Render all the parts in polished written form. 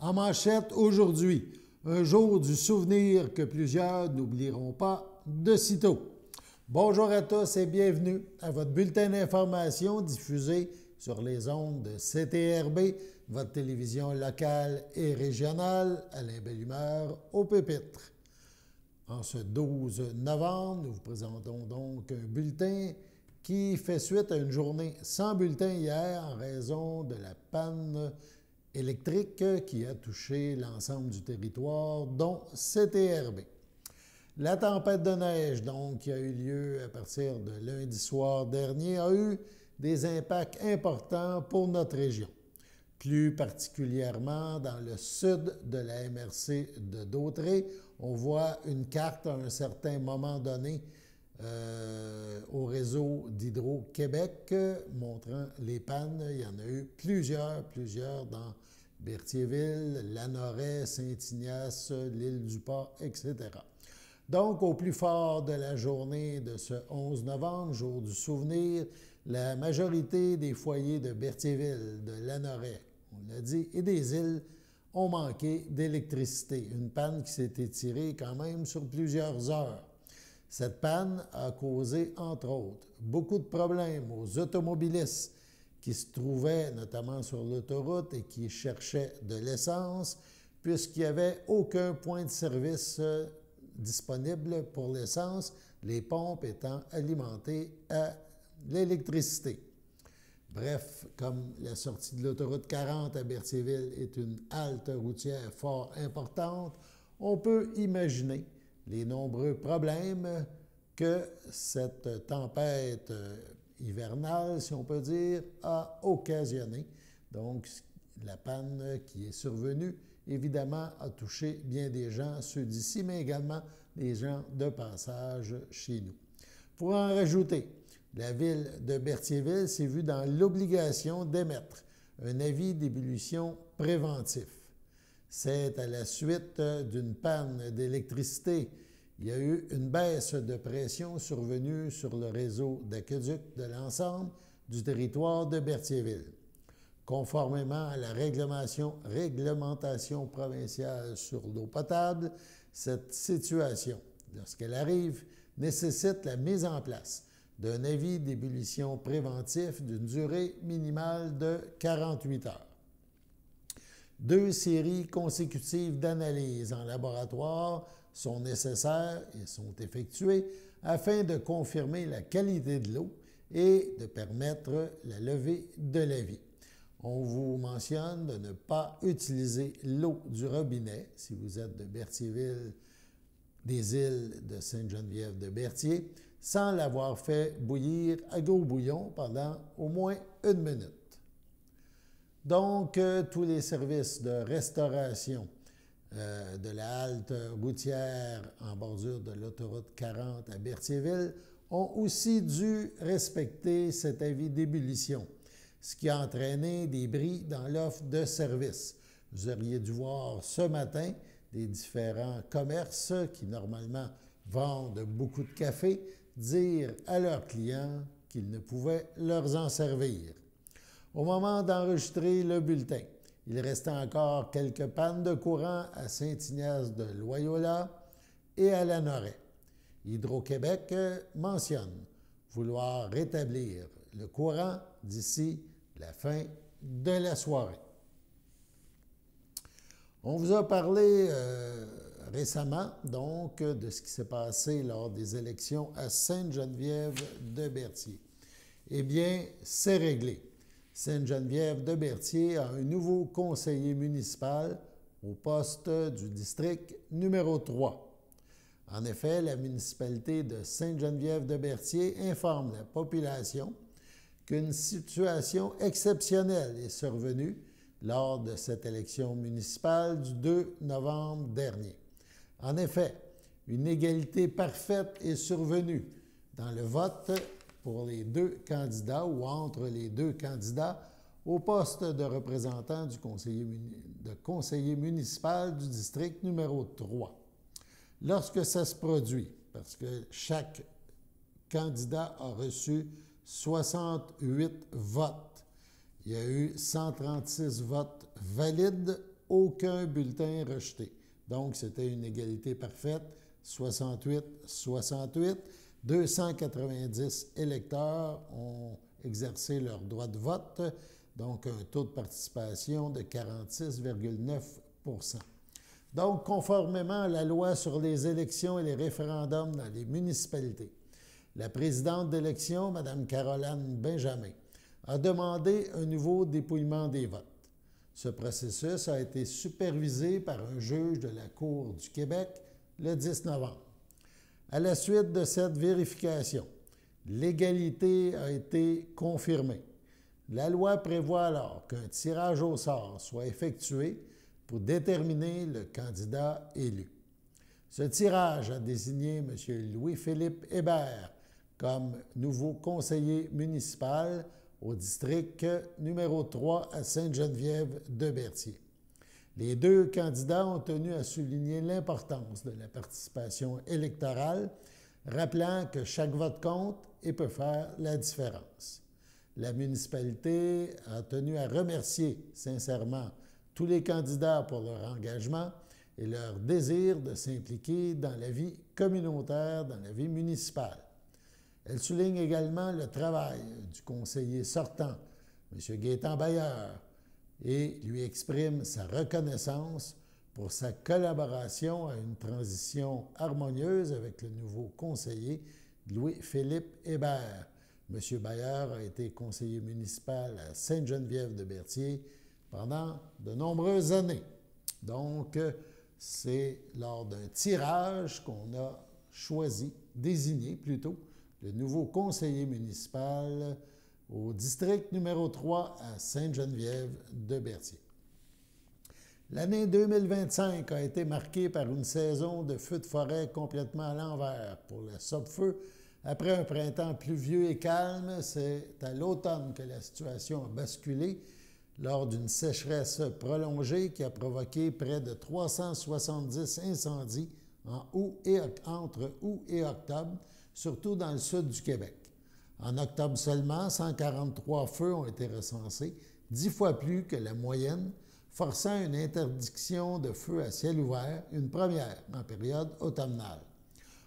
En manchette aujourd'hui, un jour du souvenir que plusieurs n'oublieront pas de sitôt. Bonjour à tous et bienvenue à votre bulletin d'information diffusé sur les ondes de CTRB, votre télévision locale et régionale. Alain Belle-Humeur au pupitre. En ce 12 novembre, nous vous présentons donc un bulletin qui fait suite à une journée sans bulletin hier en raison de la panne électrique qui a touché l'ensemble du territoire, dont CTRB. La tempête de neige, donc, qui a eu lieu à partir de lundi soir dernier, a eu des impacts importants pour notre région. Plus particulièrement dans le sud de la MRC de Dautré, on voit une carte à un certain moment donné au réseau d'Hydro-Québec montrant les pannes. Il y en a eu plusieurs dans Berthierville, Lanoret, Saint-Ignace, l'île du Pas, etc. Donc, au plus fort de la journée de ce 11 novembre, jour du souvenir, la majorité des foyers de Berthierville, de Lanoret, on l'a dit, et des îles ont manqué d'électricité. Une panne qui s'est étirée quand même sur plusieurs heures. Cette panne a causé, entre autres, beaucoup de problèmes aux automobilistes qui se trouvaient notamment sur l'autoroute et qui cherchaient de l'essence, puisqu'il n'y avait aucun point de service disponible pour l'essence, les pompes étant alimentées à l'électricité. Bref, comme la sortie de l'autoroute 40 à Berthierville est une halte routière fort importante, on peut imaginer les nombreux problèmes que cette tempête hivernale, si on peut dire, a occasionné. Donc, la panne qui est survenue, évidemment, a touché bien des gens, ceux d'ici, mais également des gens de passage chez nous. Pour en rajouter, la ville de Berthierville s'est vue dans l'obligation d'émettre un avis d'ébullition préventif. C'est à la suite d'une panne d'électricité. Il y a eu une baisse de pression survenue sur le réseau d'aqueduc de l'ensemble du territoire de Berthierville. Conformément à la réglementation provinciale sur l'eau potable, cette situation, lorsqu'elle arrive, nécessite la mise en place d'un avis d'ébullition préventif d'une durée minimale de 48 heures. 2 séries consécutives d'analyses en laboratoire sont nécessaires et sont effectuées afin de confirmer la qualité de l'eau et de permettre la levée de l'avis. On vous mentionne de ne pas utiliser l'eau du robinet si vous êtes de Berthierville, des îles de Sainte-Geneviève-de-Berthier, sans l'avoir fait bouillir à gros bouillon pendant au moins 1 minute. Donc, tous les services de restauration de la halte routière en bordure de l'autoroute 40 à Berthierville ont aussi dû respecter cet avis d'ébullition, ce qui a entraîné des bris dans l'offre de services. Vous auriez dû voir ce matin des différents commerces qui, normalement, vendent beaucoup de café, dire à leurs clients qu'ils ne pouvaient leur en servir. Au moment d'enregistrer le bulletin, il restait encore quelques pannes de courant à Saint-Ignace de Loyola et à Lanoret. Hydro-Québec mentionne vouloir rétablir le courant d'ici la fin de la soirée. On vous a parlé récemment, donc, de ce qui s'est passé lors des élections à Sainte-Geneviève-de-Berthier. Eh bien, c'est réglé. Sainte-Geneviève-de-Berthier a un nouveau conseiller municipal au poste du district numéro 3. En effet, la municipalité de Sainte-Geneviève-de-Berthier informe la population qu'une situation exceptionnelle est survenue lors de cette élection municipale du 2 novembre dernier. En effet, une égalité parfaite est survenue dans le vote pour les 2 candidats ou entre les 2 candidats au poste de représentant du conseiller municipal du district numéro 3. Lorsque ça se produit, parce que chaque candidat a reçu 68 votes, il y a eu 136 votes valides aucun bulletin rejeté. Donc, c'était une égalité parfaite, 68-68. 290 électeurs ont exercé leur droit de vote, donc un taux de participation de 46,9 %. Donc, conformément à la loi sur les élections et les référendums dans les municipalités, la présidente d'élection, Mme Caroline Benjamin, a demandé un nouveau dépouillement des votes. Ce processus a été supervisé par un juge de la Cour du Québec le 10 novembre. À la suite de cette vérification, l'égalité a été confirmée. La loi prévoit alors qu'un tirage au sort soit effectué pour déterminer le candidat élu. Ce tirage a désigné M. Louis-Philippe Hébert comme nouveau conseiller municipal au district numéro 3 à Sainte-Geneviève-de-Berthier. Les deux candidats ont tenu à souligner l'importance de la participation électorale, rappelant que chaque vote compte et peut faire la différence. La municipalité a tenu à remercier sincèrement tous les candidats pour leur engagement et leur désir de s'impliquer dans la vie communautaire, dans la vie municipale. Elle souligne également le travail du conseiller sortant, M. Gaétan Bailleur, et lui exprime sa reconnaissance pour sa collaboration à une transition harmonieuse avec le nouveau conseiller Louis-Philippe Hébert. M. Bailleur a été conseiller municipal à Sainte-Geneviève-de-Berthier pendant de nombreuses années. Donc, c'est lors d'un tirage qu'on a choisi, désigné plutôt, le nouveau conseiller municipal au district numéro 3 à Sainte-Geneviève-de-Berthier. L'année 2025 a été marquée par une saison de feux de forêt complètement à l'envers. Pour le Sopfeu, après un printemps pluvieux et calme, c'est à l'automne que la situation a basculé lors d'une sécheresse prolongée qui a provoqué près de 370 incendies entre août et octobre, surtout dans le sud du Québec. En octobre seulement, 143 feux ont été recensés, 10 fois plus que la moyenne, forçant une interdiction de feu à ciel ouvert, une première en période automnale.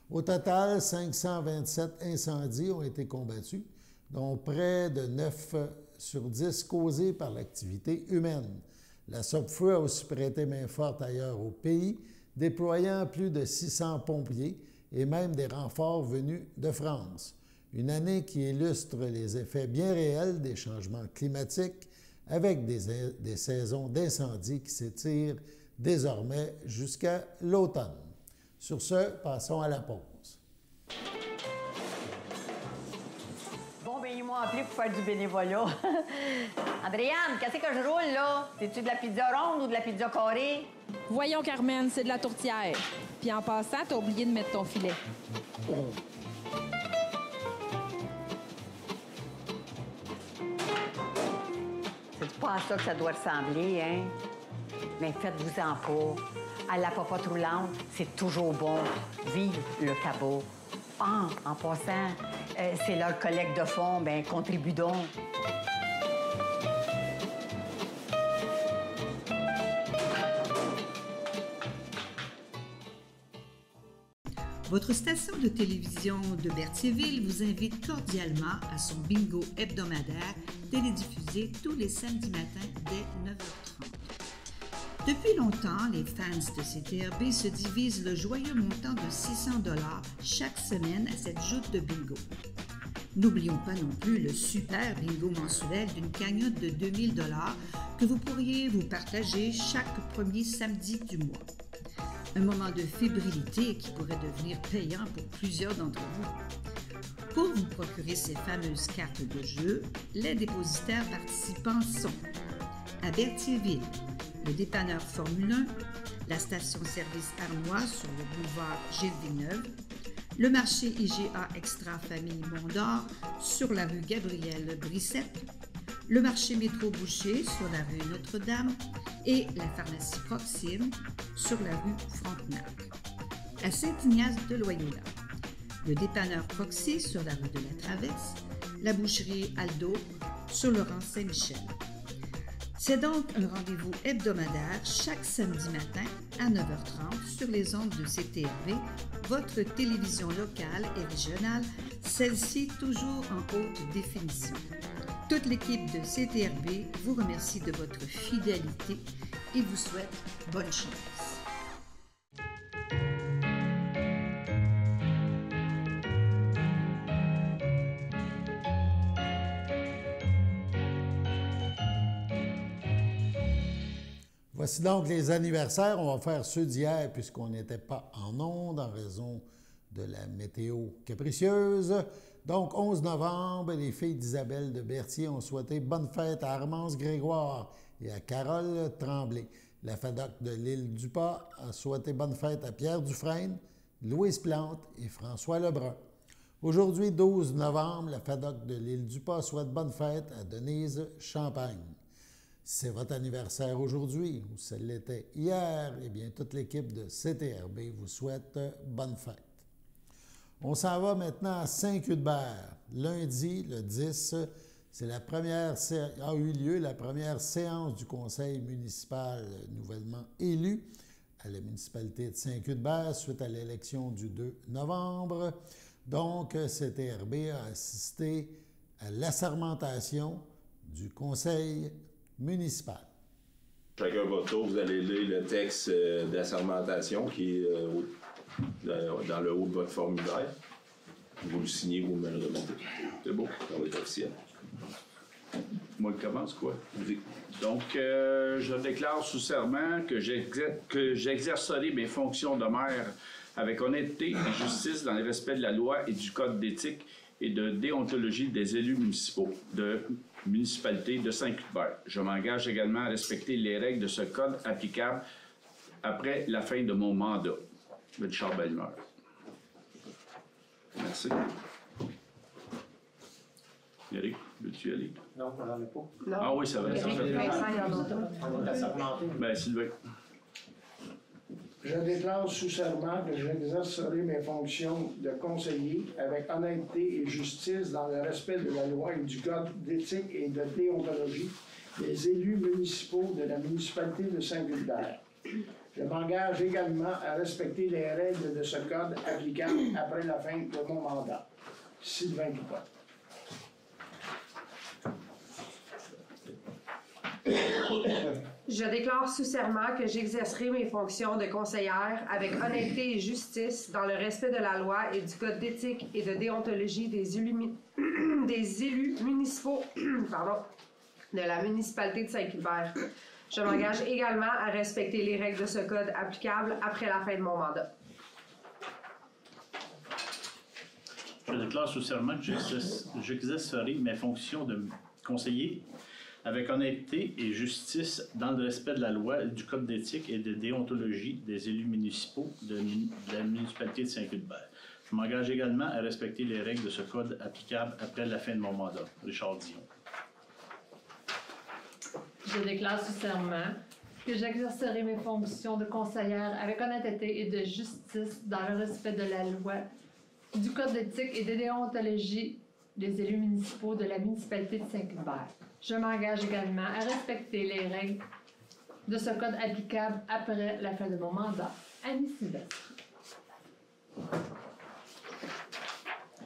Au total, 527 incendies ont été combattus, dont près de 9 sur 10 causés par l'activité humaine. La Sopfeu a aussi prêté main forte ailleurs au pays, déployant plus de 600 pompiers et même des renforts venus de France. Une année qui illustre les effets bien réels des changements climatiques avec des saisons d'incendie qui s'étirent désormais jusqu'à l'automne. Sur ce, passons à la pause. Bon, bien, ils m'ont appelé pour faire du bénévolat. Andréane, qu'est-ce que je roule, là? C'est-tu de la pizza ronde ou de la pizza carrée? Voyons, Carmen, c'est de la tourtière. Puis en passant, t'as oublié de mettre ton filet. Oh. C'est pas à ça que ça doit ressembler, hein? Mais faites-vous-en pas. À la popote roulante, c'est toujours bon. Vive le cabot. Ah, en passant, c'est leur collecte de fonds, bien, contribue donc. Votre station de télévision de Berthierville vous invite cordialement à son bingo hebdomadaire télédiffusé tous les samedis matins dès 9h30. Depuis longtemps, les fans de CTRB se divisent le joyeux montant de 600 $ chaque semaine à cette joute de bingo. N'oublions pas non plus le super bingo mensuel d'une cagnotte de 2000 $ que vous pourriez vous partager chaque premier samedi du mois. Un moment de fébrilité qui pourrait devenir payant pour plusieurs d'entre vous. Pour vous procurer ces fameuses cartes de jeu, les dépositaires participants sont à Berthierville, le dépanneur Formule 1, la station-service Armois sur le boulevard Gilles-Villeneuve, le marché IGA Extra Famille Mont-d'Or sur la rue Gabrielle-Brissette, le marché Métro Boucher sur la rue Notre-Dame et la pharmacie Proxime sur la rue Frontenac. À Saint-Ignace de Loyola, le dépanneur Proxy sur la rue de la Traverse, la boucherie Aldo sur le rang Saint-Michel. C'est donc un rendez-vous hebdomadaire chaque samedi matin à 9h30 sur les ondes de CTRB, votre télévision locale et régionale, celle-ci toujours en haute définition. Toute l'équipe de CTRB vous remercie de votre fidélité et vous souhaite bonne chance. Voici donc les anniversaires. On va faire ceux d'hier puisqu'on n'était pas en ondes en raison de la météo capricieuse. Donc, 11 novembre, les filles d'Isabelle de Berthier ont souhaité bonne fête à Armance Grégoire et à Carole Tremblay. La FADOC de l'île du Pas a souhaité bonne fête à Pierre Dufresne, Louise Plante et François Lebrun. Aujourd'hui, 12 novembre, la FADOC de l'île du Pas souhaite bonne fête à Denise Champagne. C'est votre anniversaire aujourd'hui ou ça l'était hier, eh bien, toute l'équipe de CTRB vous souhaite bonne fête. On s'en va maintenant à Saint-Cuthbert. Lundi, le 10, a eu lieu la première séance du conseil municipal nouvellement élu à la municipalité de Saint-Cuthbert suite à l'élection du 2 novembre. Donc, CTRB a assisté à l'assermentation du conseil municipal. Chacun votre tour, vous allez lire le texte d'assermentation qui est dans le haut de votre formulaire. Vous le signez, vous me le remettez. C'est beau, ça va être officiel. Moi, je commence, quoi? Donc, je déclare sous serment que j'exercerai mes fonctions de maire avec honnêteté et justice dans le respect de la loi et du code d'éthique et de déontologie des élus municipaux de municipalité de Saint-Cuthbert. Je m'engage également à respecter les règles de ce code applicables après la fin de mon mandat. Richard Bellemare. Merci. Eric, veux-tu y aller? Non, on n'en a pas. Non. Ah oui, ça va. Éric Vincent, il y en a d'autres. On est assermenté. Ben, Sylvain. Je déclare sous serment que j'exercerai mes fonctions de conseiller avec honnêteté et justice dans le respect de la loi et du code d'éthique et de déontologie des élus municipaux de la municipalité de Saint-Cuthbert. Je m'engage également à respecter les règles de ce code applicables après la fin de mon mandat. Sylvain Dupont. Je déclare sous serment que j'exercerai mes fonctions de conseillère avec honnêteté et justice dans le respect de la loi et du code d'éthique et de déontologie des élus municipaux de la municipalité de Saint-Cuthbert. Je m'engage également à respecter les règles de ce code applicables après la fin de mon mandat. Je déclare sous serment que j'exercerai mes fonctions de conseiller avec honnêteté et justice dans le respect de la loi, du code d'éthique et de déontologie des élus municipaux de la municipalité de Saint-Cuthbert. Je m'engage également à respecter les règles de ce code applicables après la fin de mon mandat. Richard Dion. Je déclare sous serment que j'exercerai mes fonctions de conseillère avec honnêteté et de justice dans le respect de la loi, du code d'éthique et de déontologie des élus municipaux de la municipalité de Saint-Cuthbert. Je m'engage également à respecter les règles de ce code applicable après la fin de mon mandat. Annie Sylvestre.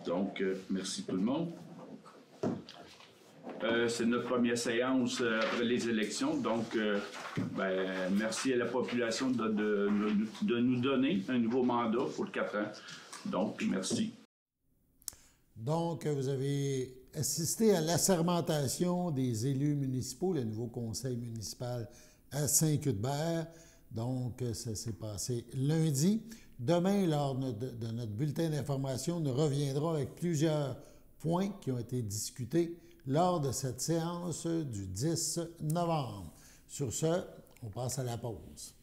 Donc, merci tout le monde. C'est notre première séance après les élections. Donc, merci à la population de nous donner un nouveau mandat pour 4 ans. Donc, merci. Donc, vous avez assisté à l'assermentation des élus municipaux, le nouveau conseil municipal à Saint-Cuthbert. Donc, ça s'est passé lundi. Demain, lors de notre bulletin d'information, nous reviendrons avec plusieurs points qui ont été discutés lors de cette séance du 10 novembre. Sur ce, on passe à la pause.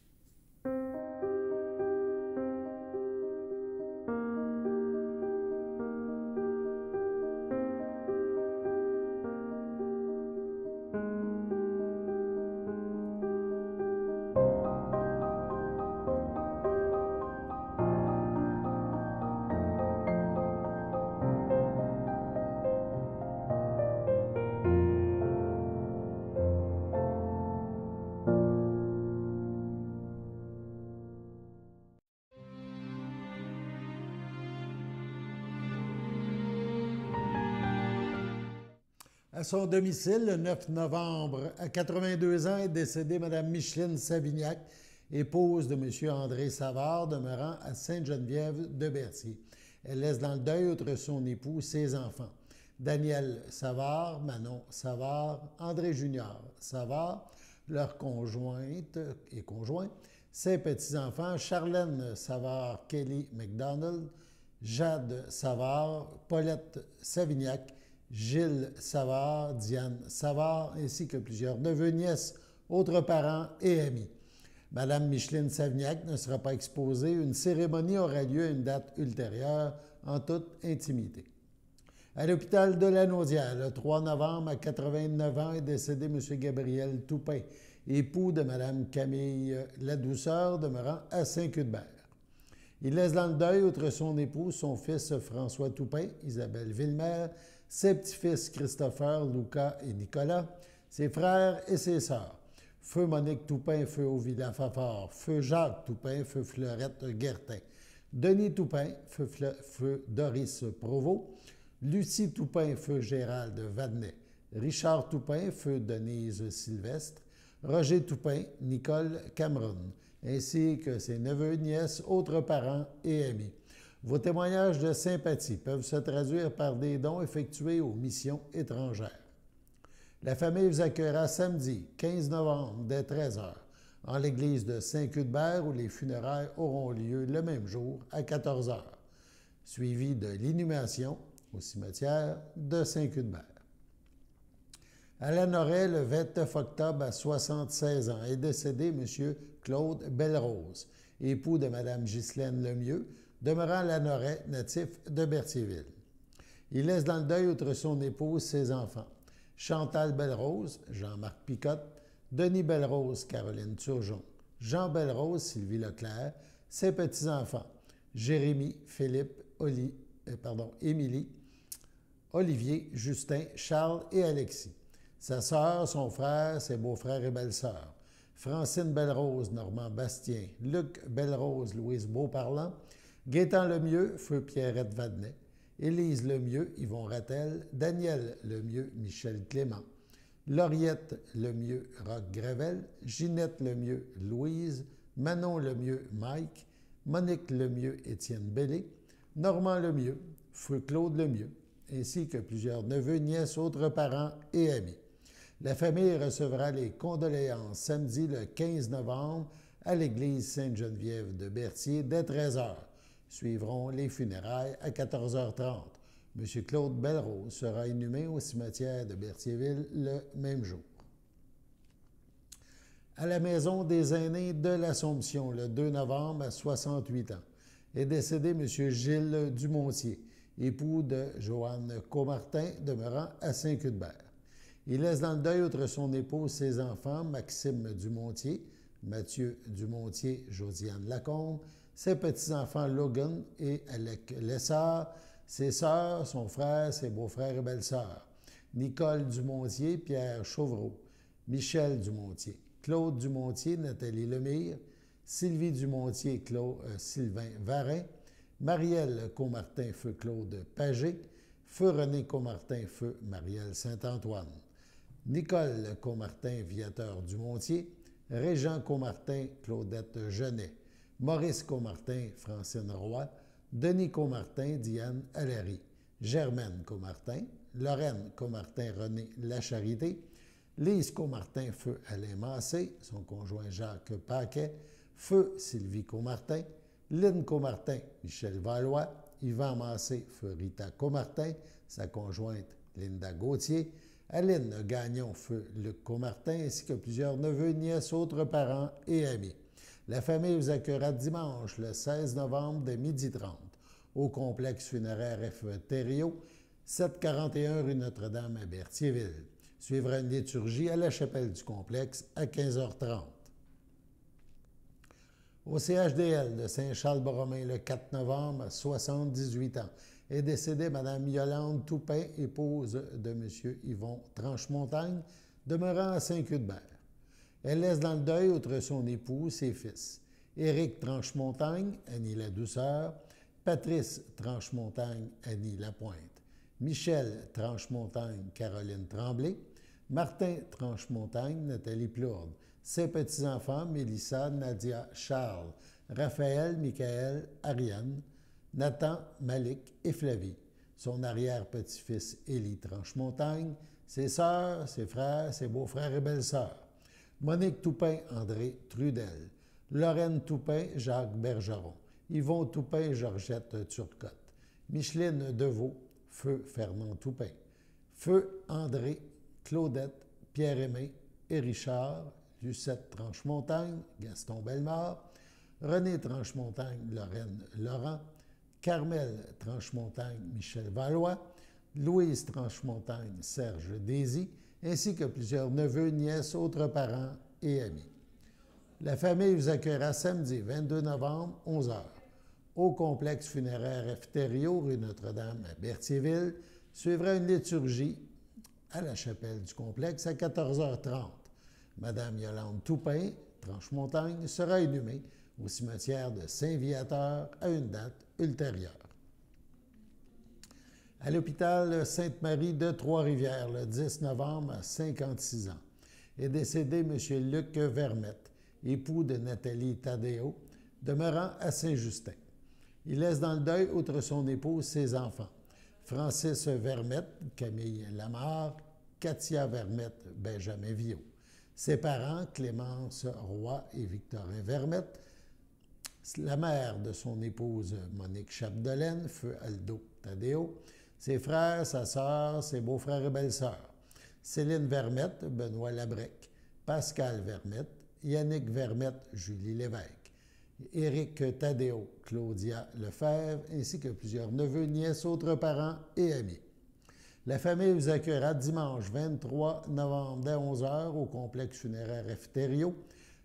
À son domicile, le 9 novembre, à 82 ans, est décédée Mme Micheline Savignac, épouse de M. André Savard, demeurant à Sainte-Geneviève de Berthier. Elle laisse dans le deuil, outre son époux, ses enfants. Daniel Savard, Manon Savard, André Junior Savard, leur conjointe et conjoint, ses petits-enfants, Charlène Savard, Kelly McDonald, Jade Savard, Paulette Savignac, Gilles Savard, Diane Savard, ainsi que plusieurs neveux, nièces, autres parents et amis. Madame Micheline Savignac ne sera pas exposée. Une cérémonie aura lieu à une date ultérieure, en toute intimité. À l'hôpital de la Naudière, le 3 novembre, à 89 ans, est décédé M. Gabriel Toupin, époux de Mme Camille Ladouceur, demeurant à Saint-Cuthbert. Il laisse dans le deuil, outre son époux, son fils François Toupin, Isabelle Villemer, ses petits-fils Christopher, Lucas et Nicolas, ses frères et ses sœurs. Feu Monique Toupin, feu Ovila Fafard, feu Jacques Toupin, feu Fleurette Guertin, Denis Toupin, feu Doris Provost, Lucie Toupin, feu Gérald Vadnet, Richard Toupin, feu Denise Sylvestre, Roger Toupin, Nicole Cameron, ainsi que ses neveux, nièces, autres parents et amis. Vos témoignages de sympathie peuvent se traduire par des dons effectués aux missions étrangères. La famille vous accueillera samedi, 15 novembre, dès 13h, en l'église de Saint-Cuthbert, où les funérailles auront lieu le même jour, à 14h, suivi de l'inhumation au cimetière de Saint-Cuthbert. À Lanoraie, le 29 octobre, à 76 ans, est décédé M. Claude Belrose, époux de Mme Ghislaine Lemieux, demeurant à Lanoraie, natif de Berthierville. Il laisse dans le deuil, outre son épouse, ses enfants. Chantal Belrose, Jean-Marc Picotte, Denis Belrose, Caroline Turgeon, Jean Belrose, Sylvie Leclerc, ses petits-enfants, Jérémy, Philippe, Émilie, Olivier, Justin, Charles et Alexis. Sa sœur, son frère, ses beaux-frères et belles-sœurs, Francine Belrose, Normand Bastien, Luc Belrose, Louise Beauparlant, Gaétan Lemieux, feu Pierrette Vadnet, Élise Lemieux, Yvon Rattel, Daniel Lemieux, Michel Clément, Lauriette Lemieux, Roch Gravel, Ginette Lemieux, Louise, Manon Lemieux, Mike, Monique Lemieux, Étienne Bellé, Normand Lemieux, feu Claude Lemieux, ainsi que plusieurs neveux, nièces, autres parents et amis. La famille recevra les condoléances samedi le 15 novembre à l'église Sainte-Geneviève de Berthier dès 13h. Suivront les funérailles à 14h30. M. Claude Belrose sera inhumé au cimetière de Berthierville le même jour. À la maison des aînés de l'Assomption, le 2 novembre, à 68 ans, est décédé M. Gilles Dumontier, époux de Joanne Comartin, demeurant à Saint-Cuthbert. Il laisse dans le deuil, outre son épouse, ses enfants, Maxime Dumontier, Mathieu Dumontier, Josiane Lacombe, ses petits-enfants Logan et Alec Lessard, ses sœurs, son frère, ses beaux-frères et belles-sœurs, Nicole Dumontier, Pierre Chauvreau, Michel Dumontier, Claude Dumontier, Nathalie Lemire, Sylvie Dumontier, Sylvain Varin, Marielle Comartin, feu Claude Pagé, feu René Comartin, feu Marielle Saint-Antoine, Nicole Comartin, Viateur Dumontier, Régent Comartin, Claudette Genet, Maurice Comartin, Francine Roy, Denis Comartin, Diane Allary, Germaine Comartin, Lorraine Comartin, René Lacharité, Lise Comartin, feu Alain Massé, son conjoint Jacques Paquet, feu Sylvie Comartin, Lynne Comartin, Michel Valois, Yvan Massé, feu Rita Comartin, sa conjointe Linda Gauthier, Aline Gagnon, feu Luc Comartin, ainsi que plusieurs neveux, nièces, autres parents et amis. La famille vous accueillera dimanche, le 16 novembre, dès 12h30, au complexe funéraire F. Thériault, 741 rue Notre-Dame à Berthierville. Suivra une liturgie à la chapelle du complexe à 15h30. Au CHDL de Saint-Charles-Borromée, le 4 novembre, à 78 ans, est décédée Mme Yolande Toupin, épouse de M. Yvon Tranchemontagne, demeurant à Saint-Cuthbert. Elle laisse dans le deuil, outre son époux, ses fils, Éric Tranchemontagne, Annie Ladouceur, Patrice Tranchemontagne, Annie Lapointe, Michel Tranchemontagne, Caroline Tremblay, Martin Tranchemontagne, Nathalie Plourde, ses petits-enfants, Mélissa, Nadia, Charles, Raphaël, Michaël, Ariane, Nathan, Malik et Flavie, son arrière-petit-fils Élie Tranchemontagne, ses sœurs, ses frères, ses beaux-frères et belles-sœurs, Monique Toupin, André Trudel, Lorraine Toupin, Jacques Bergeron, Yvon Toupin, Georgette Turcotte, Micheline Deveau, Feu Fernand Toupin, Feu André, Claudette, Pierre-Aimé et Richard, Lucette Tranchemontagne, Gaston Bellemare, René Tranchemontagne, Lorraine Laurent, Carmel Tranchemontagne, Michel Valois, Louise Tranchemontagne, Serge Désy, ainsi que plusieurs neveux, nièces, autres parents et amis. La famille vous accueillera samedi 22 novembre, 11h, au complexe funéraire Efterio, rue Notre-Dame à Berthierville. Suivra une liturgie à la chapelle du complexe à 14h30. Madame Yolande Toupin, Tranchemontagne, sera inhumée au cimetière de Saint-Viateur à une date ultérieure. À l'hôpital Sainte-Marie de Trois-Rivières, le 10 novembre, à 56 ans, est décédé M. Luc Vermette, époux de Nathalie Tadeo, demeurant à Saint-Justin. Il laisse dans le deuil, outre son épouse, ses enfants, Francis Vermette, Camille Lamarre, Katia Vermette, Benjamin Viau. Ses parents, Clémence Roy et Victorin Vermette, la mère de son épouse Monique Chapdelaine, feu Aldo Tadeo, ses frères, sa sœur, ses beaux-frères et belles-sœurs, Céline Vermette, Benoît Labrec, Pascal Vermette, Yannick Vermette, Julie Lévesque, Éric Tadeo, Claudia Lefebvre, ainsi que plusieurs neveux, nièces, autres parents et amis. La famille vous accueillera dimanche 23 novembre dès 11h au complexe funéraire Efterio,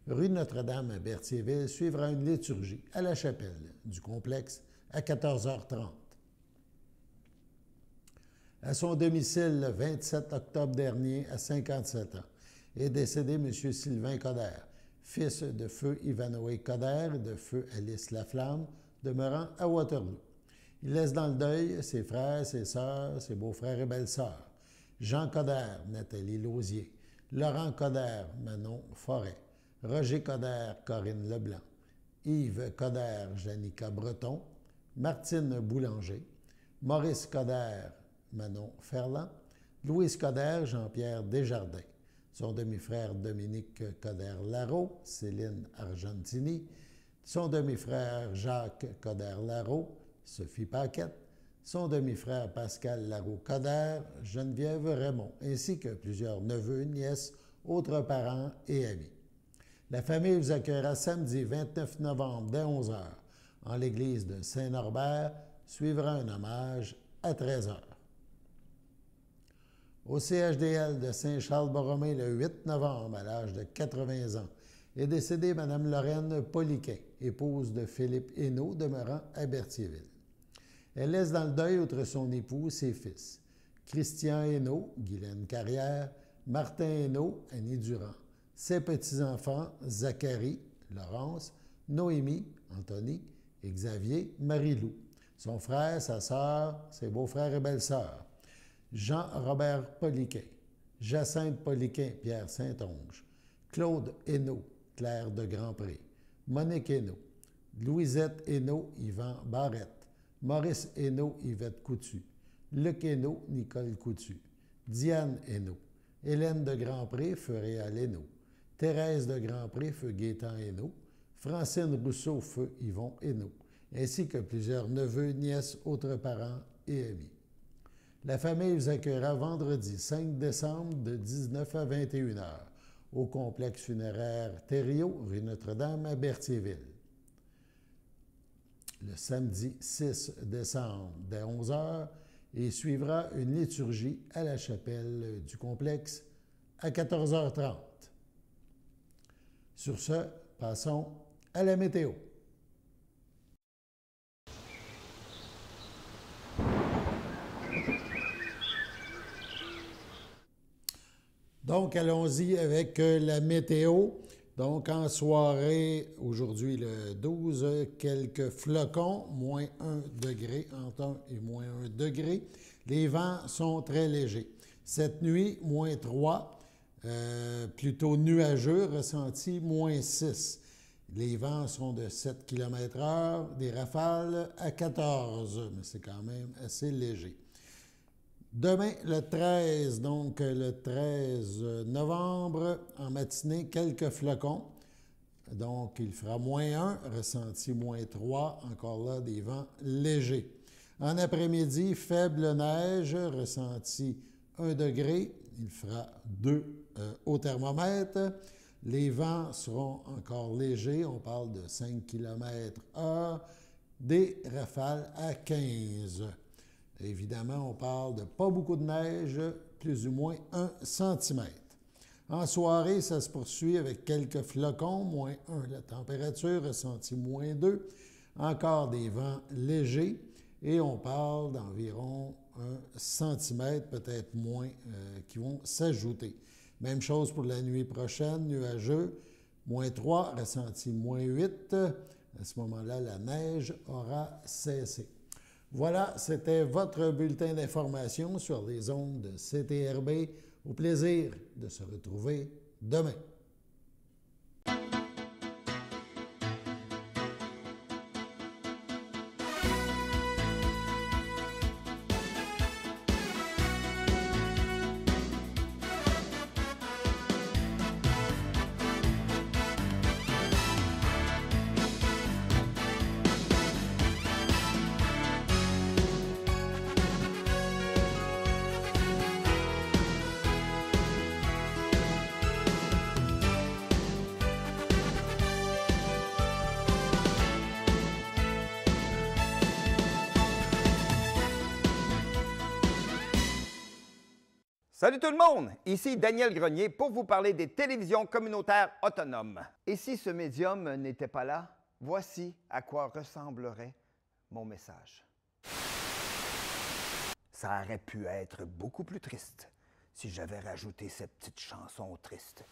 rue Notre-Dame à Berthierville. Suivra une liturgie à la chapelle du complexe à 14h30. À son domicile, le 27 octobre dernier, à 57 ans, est décédé M. Sylvain Coder, fils de feu Ivanoé Coder et de feu Alice Laflamme, demeurant à Waterloo. Il laisse dans le deuil ses frères, ses sœurs, ses beaux-frères et belles-sœurs, Jean Coder, Nathalie Lausier, Laurent Coder, Manon Forêt, Roger Coder, Corinne Leblanc, Yves Coder, Janica Breton, Martine Boulanger, Maurice Coder, Manon Ferland, Louise Coder, Jean-Pierre Desjardins, son demi-frère Dominique Coder-Larreau, Céline Argentini, son demi-frère Jacques Coder-Larreau, Sophie Paquette, son demi-frère Pascal Larreau-Coder, Geneviève Raymond, ainsi que plusieurs neveux, nièces, autres parents et amis. La famille vous accueillera samedi 29 novembre dès 11h en l'église de Saint-Norbert. Suivra un hommage à 13h. Au CHDL de Saint-Charles-Borromée, le 8 novembre, à l'âge de 80 ans, est décédée Mme Lorraine Poliquin, épouse de Philippe Hainaut, demeurant à Berthierville. Elle laisse dans le deuil, outre son époux, ses fils, Christian Hainaut, Guylaine Carrière, Martin Hainaut, Annie Durand, ses petits-enfants, Zachary, Laurence, Noémie, Anthony et Xavier, Marie-Lou, son frère, sa sœur, ses beaux-frères et belles-sœurs, Jean-Robert Poliquin, Jacinthe Poliquin, Pierre Saint-Onge, Claude Hainaut, Claire de Grandpré, Monique Hainaut, Louisette Hainaut, Yvan Barrette, Maurice Hainaut, Yvette Coutu, Luc Hainaut, Nicole Coutu, Diane Hainaut, Hélène de Grandpré, feu Réal Hainaut, Thérèse de Grandpré, feu Gaétan Hainaut, Francine Rousseau, feu Yvon Hainaut, ainsi que plusieurs neveux, nièces, autres parents et amis. La famille vous accueillera vendredi 5 décembre de 19 à 21 h au complexe funéraire Thériault, rue Notre-Dame à Berthierville. Le samedi 6 décembre dès 11 h et suivra une liturgie à la chapelle du complexe à 14h30. Sur ce, passons à la météo. Donc, allons-y avec la météo. Donc, en soirée, aujourd'hui le 12, quelques flocons, moins 1 degré, entre 1 et moins 1 degré. Les vents sont très légers. Cette nuit, moins 3, plutôt nuageux, ressenti moins 6. Les vents sont de 7 km/h, des rafales à 14, mais c'est quand même assez léger. Demain, le 13, donc le 13 novembre, en matinée, quelques flocons. Donc, il fera moins 1, ressenti moins 3, encore là, des vents légers. En après-midi, faible neige, ressenti 1 degré, il fera 2 au thermomètre. Les vents seront encore légers, on parle de 5 km/h, des rafales à 15. Évidemment, on parle de pas beaucoup de neige, plus ou moins 1 cm. En soirée, ça se poursuit avec quelques flocons, moins 1 la température, ressenti moins 2, encore des vents légers, et on parle d'environ 1 cm, peut-être moins, qui vont s'ajouter. Même chose pour la nuit prochaine, nuageux, moins 3, ressenti moins 8. À ce moment-là, la neige aura cessé. Voilà, c'était votre bulletin d'information sur les ondes de CTRB. Au plaisir de se retrouver demain. Salut tout le monde! Ici Daniel Grenier pour vous parler des télévisions communautaires autonomes. Et si ce médium n'était pas là, voici à quoi ressemblerait mon message. Ça aurait pu être beaucoup plus triste si j'avais rajouté cette petite chanson triste.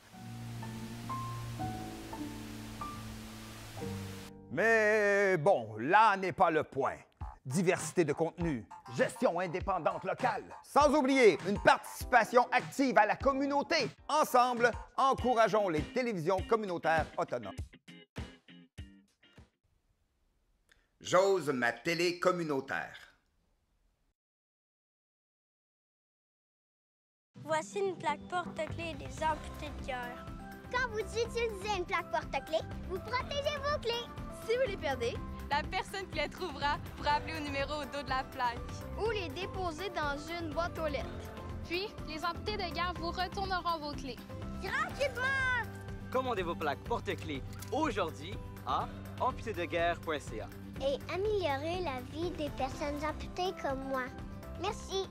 Mais bon, là n'est pas le point. Diversité de contenu, gestion indépendante locale, sans oublier une participation active à la communauté. Ensemble, encourageons les télévisions communautaires autonomes. J'ose ma télé communautaire. Voici une plaque porte-clés des amputés de cœur. Quand vous utilisez une plaque porte-clés, vous protégez vos clés. Si vous les perdez, la personne qui les trouvera pourra appeler au numéro au dos de la plaque. Ou les déposer dans une boîte aux lettres. Puis, les amputés de guerre vous retourneront vos clés. Gratuitement! Commandez vos plaques porte-clés aujourd'hui à amputédeguerre.ca. Et améliorez la vie des personnes amputées comme moi. Merci.